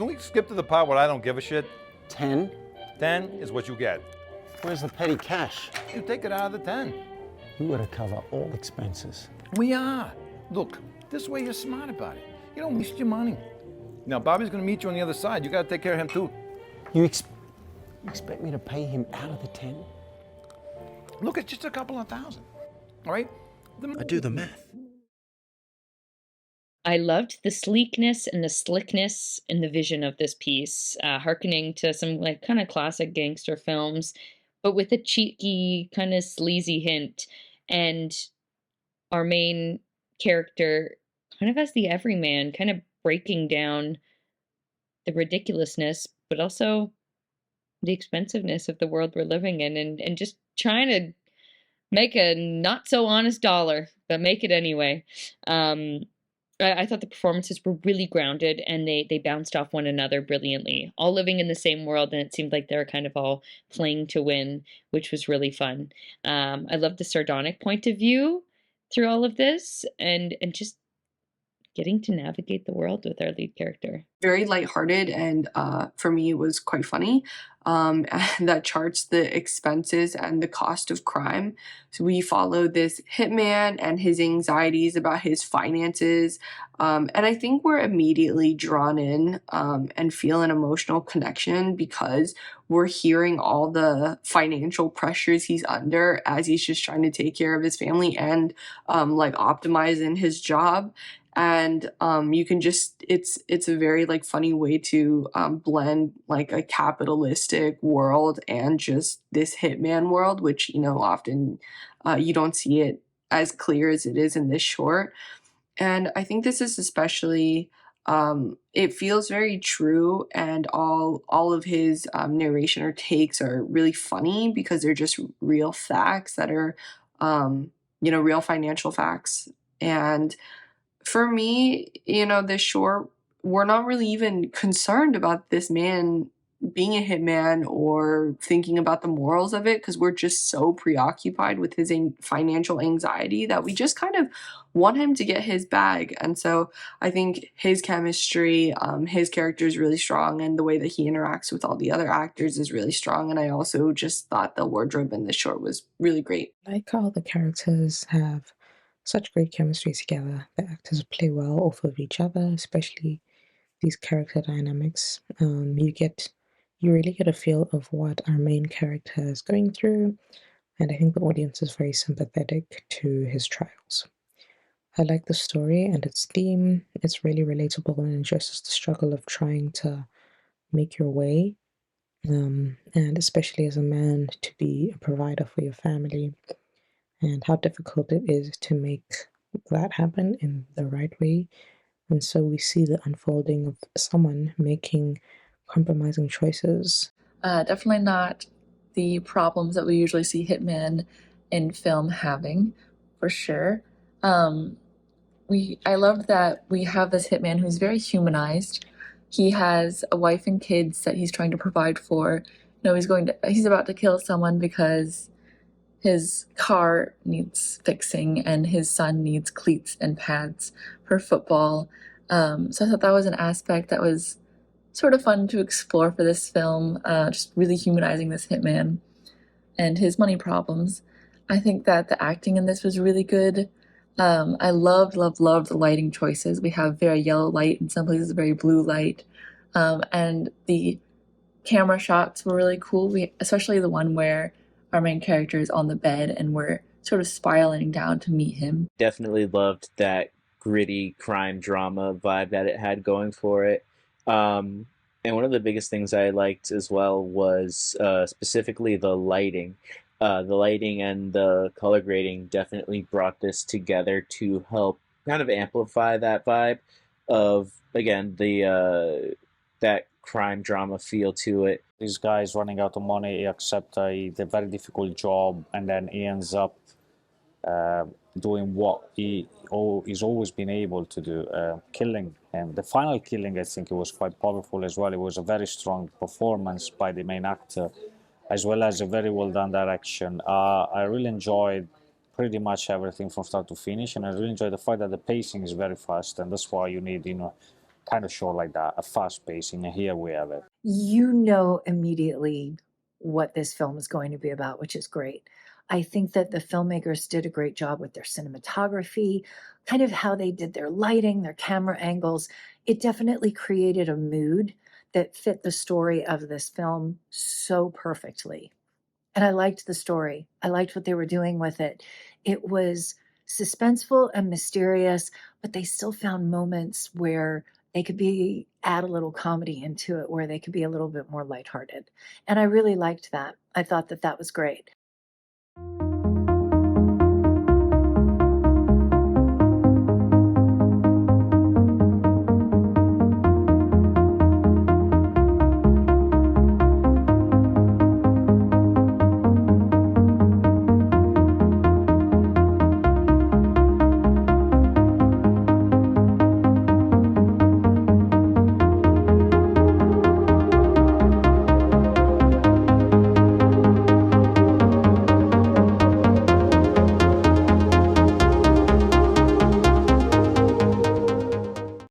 can we skip to the part where I don't give a shit? 10? 10 is what you get. Where's the petty cash? You take it out of the 10. We were to cover all expenses. We are. Look, this way you're smart about it. You don't waste your money. Now, Bobby's gonna meet you on the other side. You gotta take care of him too. You expect me to pay him out of the 10? Look, it's just a couple of thousand, all right? I do the math. I loved the sleekness and the slickness in the vision of this piece, hearkening to some like kind of classic gangster films, but with a cheeky, kind of sleazy hint. And our main character kind of as the everyman, kind of breaking down the ridiculousness, but also the expensiveness of the world we're living in, and just trying to make a not so honest dollar, but make it anyway. I thought the performances were really grounded, and they bounced off one another brilliantly, all living in the same world, and it seemed like they were kind of all playing to win, which was really fun. I loved the sardonic point of view through all of this, and just getting to navigate the world with our lead character. Very lighthearted, and for me it was quite funny. And that charts the expenses and the cost of crime. So we follow this hitman and his anxieties about his finances. And I think we're immediately drawn in and feel an emotional connection because we're hearing all the financial pressures he's under as he's just trying to take care of his family and like optimize in his job. And you can just it's a very like funny way to blend like a capitalistic world and just this hitman world, which often you don't see it as clear as it is in this short. And I think this is especially it feels very true, and all of his narration or takes are really funny because they're just real facts that are real financial facts. And for me, this short, we're not really even concerned about this man being a hitman or thinking about the morals of it because we're just so preoccupied with his financial anxiety that we just kind of want him to get his bag. And so I think his chemistry, his character is really strong, and the way that he interacts with all the other actors is really strong. And I also just thought the wardrobe in this short was really great. I like how the characters have such great chemistry together. The actors play well off of each other, especially these character dynamics. You really get a feel of what our main character is going through, and I think the audience is very sympathetic to his trials. I like the story and its theme. It's really relatable and addresses the struggle of trying to make your way, and especially as a man to be a provider for your family, and how difficult it is to make that happen in the right way. And so we see the unfolding of someone making compromising choices. Definitely not the problems that we usually see hitmen in film having, for sure. I loved that we have this hitman who's very humanized. He has a wife and kids that he's trying to provide for. He's about to kill someone because his car needs fixing and his son needs cleats and pads for football. So I thought that was an aspect that was sort of fun to explore for this film, just really humanizing this hitman and his money problems. I think that the acting in this was really good. I loved the lighting choices. We have very yellow light, in some places very blue light. And the camera shots were really cool, especially the one where our main character is on the bed and we're sort of spiraling down to meet him. Definitely loved that gritty crime drama vibe that it had going for it. And one of the biggest things I liked as well was specifically the lighting. The lighting and the color grading definitely brought this together to help kind of amplify that vibe of, again, that crime drama feel to it. This guy is running out of money, he accepts a very difficult job, and then he ends up doing what he's always been able to do, killing. And the final killing, I think it was quite powerful as well. It was a very strong performance by the main actor, as well as a very well done direction. I really enjoyed pretty much everything from start to finish, and I really enjoyed the fact that the pacing is very fast, and that's why you need kind of show like that, a fast pacing, and here we have it. You know immediately what this film is going to be about, which is great. I think that the filmmakers did a great job with their cinematography, kind of how they did their lighting, their camera angles. It definitely created a mood that fit the story of this film so perfectly. And I liked the story. I liked what they were doing with it. It was suspenseful and mysterious, but they still found moments where they could add a little comedy into it, where they could be a little bit more lighthearted. And I really liked that. I thought that that was great.